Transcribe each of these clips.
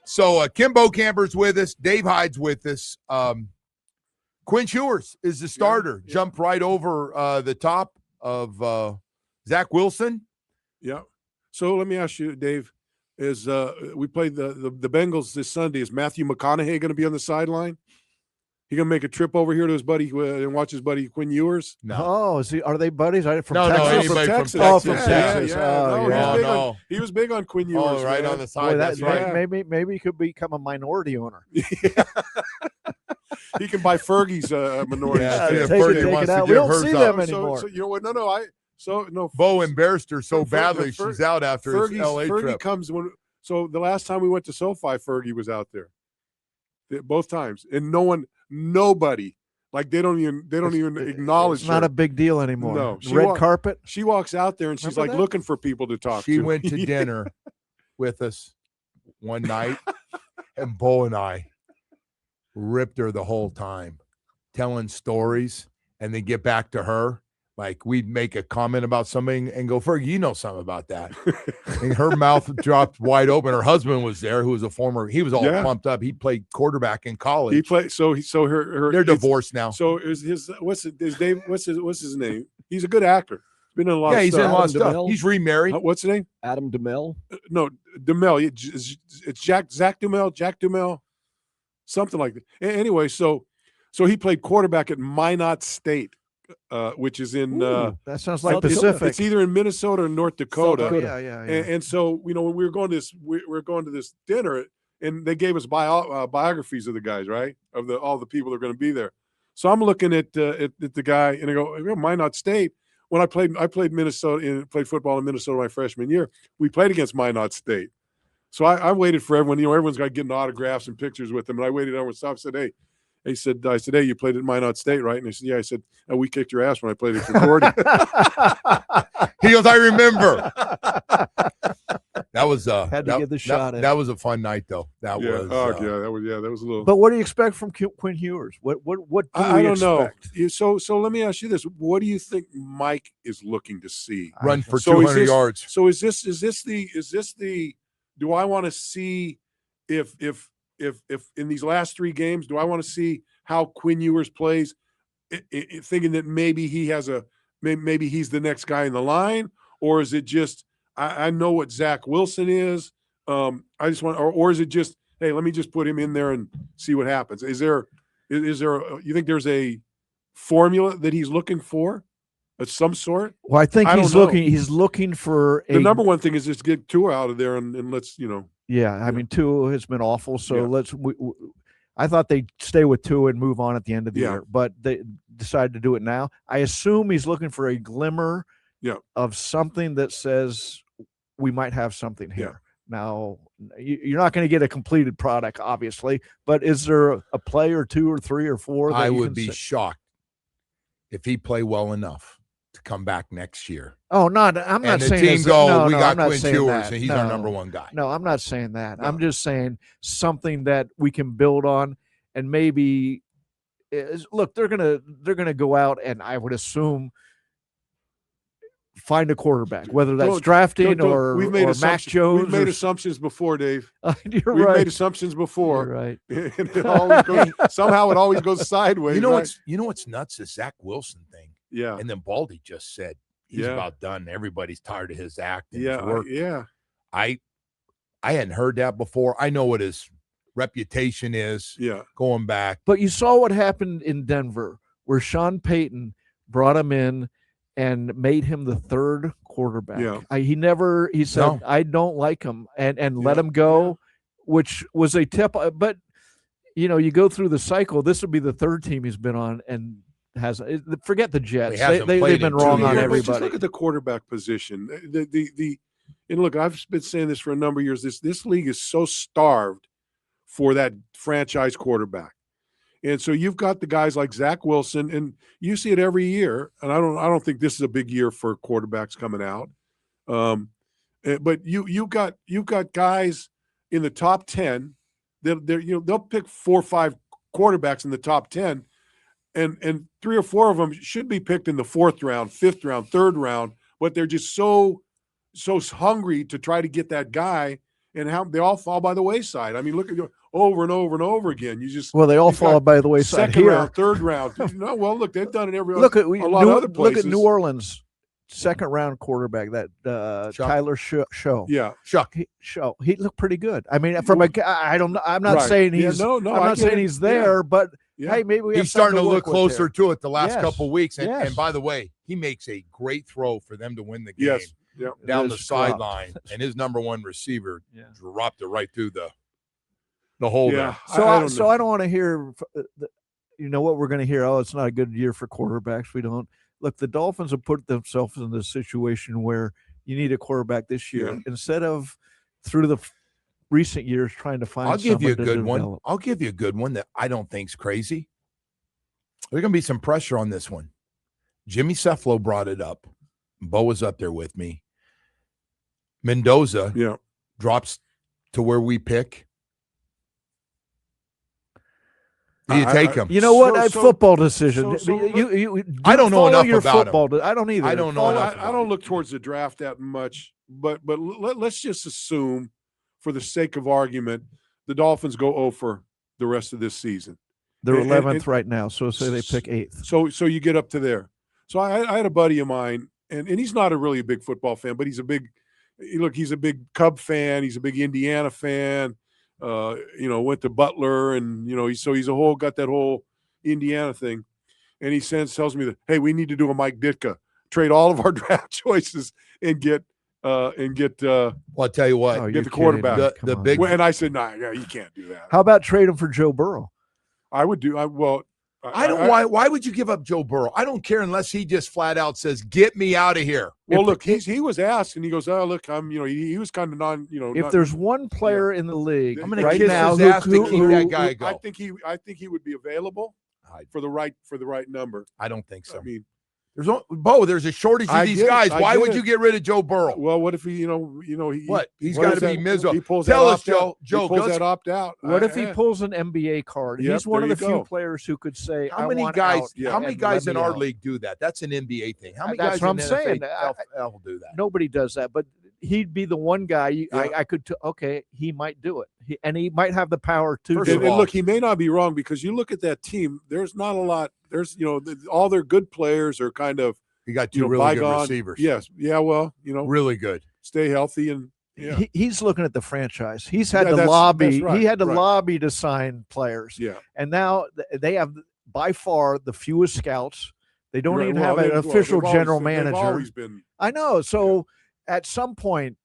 So Kim Bokamper's with us. Dave Hyde's with us. Quinn Ewers is the starter. Yeah. Jumped right over the top of Zach Wilson. Yeah. So let me ask you, Dave, is we played the Bengals this Sunday. Is Matthew McConaughey going to be on the sideline? He going to make a trip over here to his buddy and watch his buddy Quinn Ewers? No. Oh, are they buddies? From No, Texas? anybody from Texas. Oh, from Yeah, Texas. yeah. He was big on Quinn Ewers. Oh, right man. on the side. Boy, That's right. Maybe he could become a minority owner. He can buy Fergie's minority. Yeah, Take Fergie it wants out. to We give don't hers see up. them anymore. So you know what? No. Bo embarrassed her so Fer- badly Fer- she's out after his LA Fergie trip. comes when. So the last time we went to SoFi, Fergie was out there. Both times, and nobody. Like they don't even acknowledge. It's not her. a big deal anymore. No, Red carpet. She walks out there and she's Remember like that? looking for people to talk to. She went to dinner with us one night, and Bo and I ripped her the whole time, telling stories, and then get back to her. Like we'd make a comment about something and go, Fergie, you know something about that. And her mouth dropped wide open. Her husband was there, who was he was all pumped up. He played quarterback in college. He played her They're divorced now. So is what's his name? He's a good actor. He's been in a lot of he's stuff. in a lot of stuff. DeMille? He's remarried. What's his name? Adam DeMille. No, DeMille. It's Zach DeMille, Jack DeMille, something like that. Anyway, so he played quarterback at Minot State. Which is in that sounds like South Pacific. It's either in Minnesota or North Dakota. Yeah. And so when we were going to this dinner, and they gave us biographies of the guys, right? Of all the people that are going to be there. So I'm looking at the guy, and I go, Minot State. When I played Minnesota and played football in Minnesota my freshman year, we played against Minot State. So I waited for everyone. Everyone's got getting autographs and pictures with them, and I waited. Everyone stopped. Said, "Hey." I said, hey, you played at Minot State, right? And he said, yeah. I said, we kicked your ass when I played at Concordia. He goes, I remember. That was Had to get the shot in. That was a fun night, though. That was that was a little. But what do you expect from Quinn Ewers? What do I don't expect? know. So let me ask you this: what do you think Mike is looking to see? Run for So 200 yards. So is this the? Do I want to see if in these last three games, do I want to see how Quinn Ewers plays, thinking that maybe maybe he's the next guy in the line, or is it just I know what Zach Wilson is? I just want, or is it just, hey, let me just put him in there and see what happens? Is there you think there's a formula that he's looking for of some sort? Well, I think he's looking for the number one thing is just get Tua out of there and let's Yeah, I mean, Tua has been awful. So I thought they'd stay with Tua and move on at the end of the year, but they decided to do it now. I assume he's looking for a glimmer of something that says we might have something here. Now, you're not going to get a completed product, obviously, but is there a play or two or three or four? I would be shocked if he play well enough to come back next year. Oh, I'm not saying team we got Quinn Ewers, and he's our number one guy. No, I'm not saying that. No. I'm just saying something that we can build on, and maybe look, they're gonna go out and I would assume find a quarterback, whether that's drafting or Mac Jones. We've made assumptions before, Dave. We've made assumptions before. You're right. And somehow it always goes sideways. You know what's nuts? The Zach Wilson thing. Yeah. And then Baldy just said he's about done. Everybody's tired of his act and his Yeah. work. I hadn't heard that before. I know what his reputation is. Yeah. Going back. But you saw what happened in Denver, where Sean Payton brought him in and made him the third quarterback. Yeah. He said, I don't like him and let him go, which was a tip. But, you go through the cycle. This would be the third team he's been on and forget the Jets. They've been wrong on everybody. Just look at the quarterback position. And look, I've been saying this for a number of years. This league is so starved for that franchise quarterback. And so you've got the guys like Zach Wilson, and you see it every year. And I don't think this is a big year for quarterbacks coming out. But you've got guys in the top 10 that they'll pick 4 or 5 quarterbacks in the top 10, and 3 or 4 of them should be picked in the 4th round, 5th round, 3rd round. But they're just so hungry to try to get that guy. and how they all fall by the wayside. I mean, look at over and over and over again. They all fall by the wayside second here. round, third round. Well, look, they've done it every look at a lot of other places. Look at New Orleans second round quarterback that Tyler Show. Yeah, he looked pretty good. I mean, I'm not saying he's I'm not saying he's there, but hey, maybe he's starting to look closer to it the last couple of weeks. And by the way, he makes a great throw for them to win the game. Yes. Down the sideline, and his number one receiver dropped it right through the hole there. So I don't want to hear, what we're going to hear. Oh, it's not a good year for quarterbacks. We don't. Look, the Dolphins have put themselves in this situation where you need a quarterback this year instead of through the recent years trying to find. I'll give you a good one. I'll give you a good one that I don't think's crazy. There's going to be some pressure on this one. Jimmy Cefalo brought it up. Bo was up there with me. Mendoza drops to where we pick. Do you take him? You know what? Football decision. I don't know enough your about football. him. I don't either. I don't know enough. I don't look towards the draft that much, but let's just assume, for the sake of argument, the Dolphins go 0 for the rest of this season. They're 11th right now, so say they pick 8th. So you get up to there. So I had a buddy of mine, and he's not a big football fan, but he's a big Cub fan. He's a big Indiana fan. Went to Butler, and he's got that whole Indiana thing. And he tells me that, hey, we need to do a Mike Ditka, trade all of our draft choices and get well, I'll tell you what, get the quarterback. The big and I said, nah, you can't do that. How about trade him for Joe Burrow? I would do. Why would you give up Joe Burrow? I don't care unless he just flat out says, "Get me out of here." Well, look, he was asked, and he goes, "Oh, look, I'm." He was kind of If there's one player in the league, I'm going to kiss his ass to keep that guy go. I think he would be available for the right number. I don't think so. I mean, there's a shortage of these guys. Why would you get rid of Joe Burrow? Well, what if he, he's got to be miserable. Tell us, Joe. Joe, pulls that opt out. What if he pulls an NBA card? He's one of the few players who could say, "How many guys? How many guys in our league do that? That's an NBA thing. How many guys in the NFL will do that? Nobody does that, but he'd be the one guy I could. He might do it, and he might have the power to. And look, he may not be wrong, because you look at that team. There's not a lot. There's all their good players are kind of. He got two really good receivers. Yes. Yeah. Well, really good. Stay healthy and. Yeah. He's looking at the franchise. He's had to lobby. He had to lobby to sign players. Yeah. And now they have by far the fewest scouts. They don't even have an official general manager. They've always been. I know. So at some point,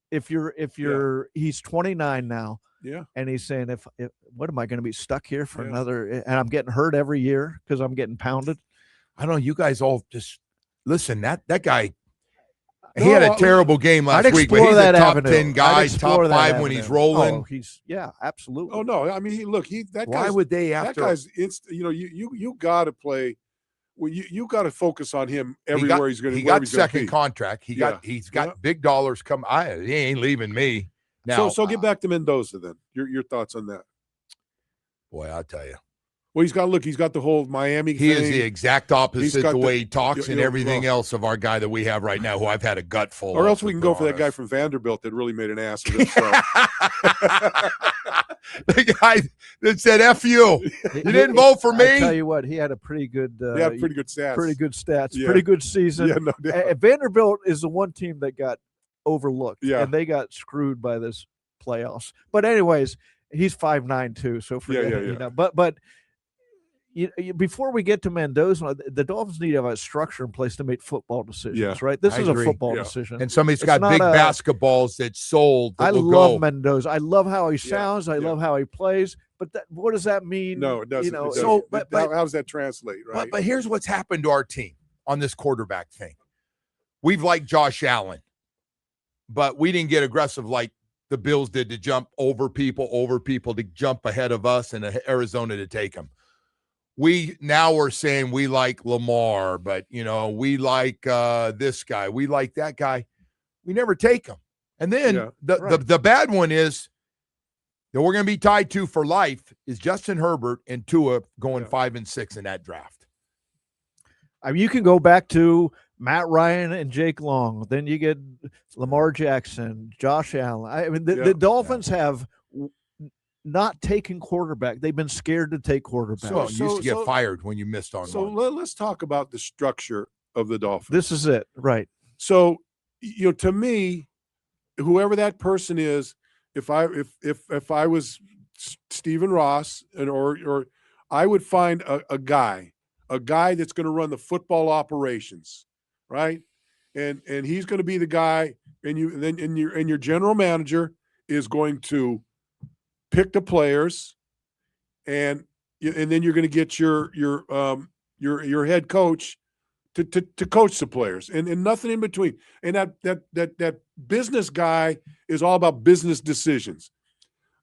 if he's 29 now. Yeah. And he's saying, if what am I going to be stuck here for another? And I'm getting hurt every year because I'm getting pounded. I don't know. You guys all just listen. That guy. He had a terrible game last week, but he's a top 10 guy, top 5 when he's rolling. Absolutely. Oh no, I mean, look, why would they after that guy's? You got to play. Well, you got to focus on him everywhere he's going to. He got second contract. He's got big dollars come. He ain't leaving me now. So get back to Mendoza then. Your thoughts on that? Boy, I'll tell you. Well, he's got the whole Miami thing. He is the exact opposite the way he talks and everything else of our guy that we have right now, who I've had a gut full of. Or else we can go for that guy from Vanderbilt that really made an ass of himself. The guy that said, "F you. You didn't vote for me." I tell you what, he had a pretty good pretty good stats. Pretty good stats. Pretty good season. Yeah, no doubt. Vanderbilt is the one team that got overlooked. Yeah. And they got screwed by this playoffs. But anyways, he's 5'9" too, so forget it. But before we get to Mendoza, the Dolphins need to have a structure in place to make football decisions, right? This is a football decision. And somebody's got big basketballs that sold. I love Mendoza. I love how he sounds. I love how he plays. But what does that mean? No, it doesn't. So, how does that translate, right? But here's what's happened to our team on this quarterback thing. We've liked Josh Allen, but we didn't get aggressive like the Bills did to jump over people to jump ahead of us and Arizona to take them. We're saying we like Lamar, but we like this guy, we like that guy. We never take him. And then the bad one is that we're going to be tied to for life is Justin Herbert and Tua going 5 and 6 in that draft. I mean, you can go back to Matt Ryan and Jake Long. Then you get Lamar Jackson, Josh Allen. I mean, the Dolphins have not taken quarterback. They've been scared to take quarterback. So you used to get fired when you missed on one. So let's talk about the structure of the Dolphins. This is it, right? So, to me, whoever that person is, if I was Stephen Ross or I would find a guy that's going to run the football operations, right? And he's going to be the guy, and your general manager is going to pick the players, and then you're going to get your head coach to coach the players, and nothing in between. And that business guy is all about business decisions.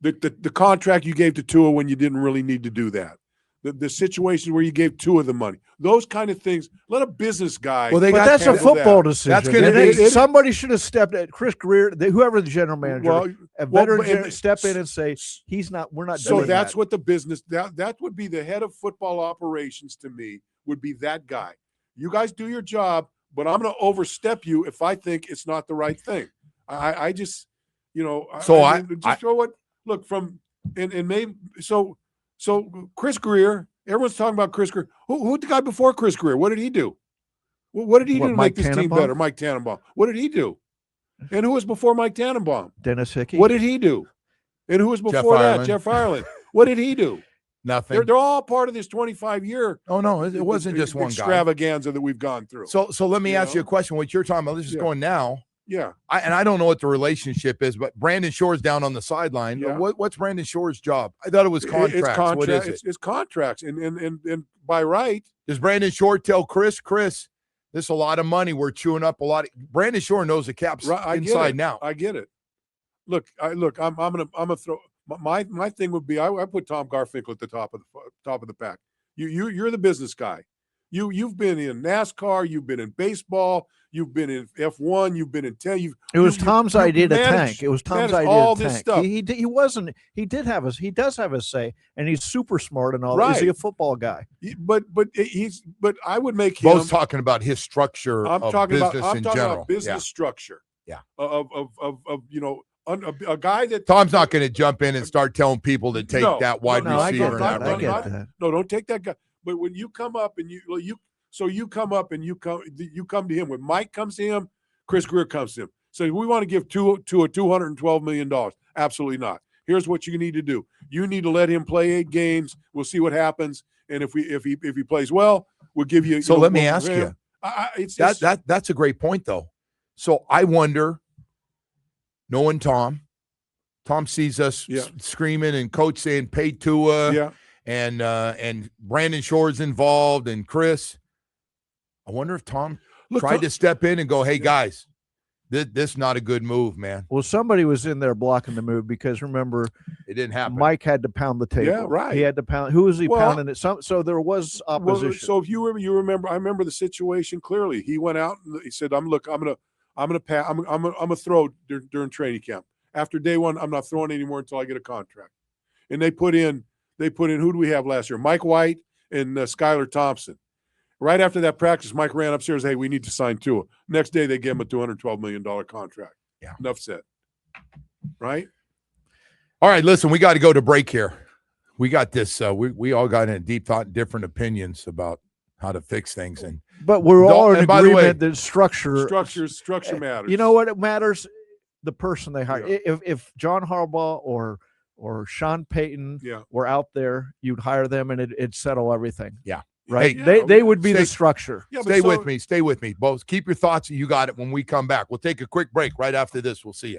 The contract you gave to Tua when you didn't really need to do that. The situation where you gave Tua the money, those kind of things. Let a business guy. Well, that's a football decision. That's going to be somebody should have stepped at Chris Greer, whoever the general manager, a veteran step in and say he's not. We're not. So that's what the business that would be the head of football operations to me would be that guy. You guys do your job, but I'm going to overstep you if I think it's not the right thing. I just, just throw it. Look from and maybe so Chris Greer. Everyone's talking about Chris Greer. Who the guy before Chris Greer? What did he do? What did he do to make this team better? Mike Tannenbaum. What did he do? And who was before Mike Tannenbaum? Dennis Hickey. What did he do? And who was before that? Jeff Ireland. What did he do? Nothing. They're all part of this 25-year. Oh no, it wasn't just one extravaganza that we've gone through. So let me ask you a question. What you're talking about? Let's just go now. Yeah. I don't know what the relationship is, but Brandon Shore's down on the sideline. Yeah. What's Brandon Shore's job? I thought it was contracts. What is it? It's contracts, and by right. Does Brandon Shore tell Chris, this is a lot of money. We're chewing up a lot. Brandon Shore knows the cap's inside now. I get it. Look. I'm gonna throw. My thing would be I put Tom Garfinkel at the top of the pack. You're the business guy. You've been in NASCAR, you've been in baseball, you've been in F1, you've been in 10. It was Tom's idea to tank. It was Tom's idea all to this tank. Stuff. He does have a say, and he's super smart and all. Right. Is he a football guy? But I would make him. Both talking about his structure. I'm talking about business structure. Yeah. Of a guy that Tom's not going to jump in and start telling people to take that wide receiver. I get that. No, don't take that guy. But when you come up and you come to him. When Mike comes to him, Chris Greer comes to him. So we want to give Tua $212 million. Absolutely not. Here's what you need to do. You need to let him play 8 games. We'll see what happens. And if he plays well, we'll give you. So let me ask you. That's a great point, though. So I wonder, knowing Tom sees us screaming and coach saying pay Tua, and Brandon Shore's involved and Chris. I wonder if Tom tried to step in and go, hey, guys, this is not a good move, man. Well, somebody was in there blocking the move because, remember, it didn't happen. Mike had to pound the table. Yeah, right. He had to pound. Who was he pounding it? So there was opposition. Well, so if you remember, I remember the situation clearly. He went out and he said, I'm gonna throw during training camp. After day 1, I'm not throwing anymore until I get a contract. And they put in who do we have last year? Mike White and Skylar Thompson. Right after that practice, Mike ran upstairs. Hey, we need to sign Tua. Next day, they gave him a $212 million contract. Yeah, enough said. Right. All right, listen, we got to go to break here. We got this. We all got in deep thought, different opinions about how to fix things, but we're all in agreement that structure matters. You know what? It matters. The person they hire. Yeah. If John Harbaugh or Sean Payton were out there, you'd hire them and it'd settle everything. Yeah. Right. Hey, they would be the structure. Yeah, stay with me. Stay with me. Both keep your thoughts. You got it when we come back. We'll take a quick break right after this. We'll see you.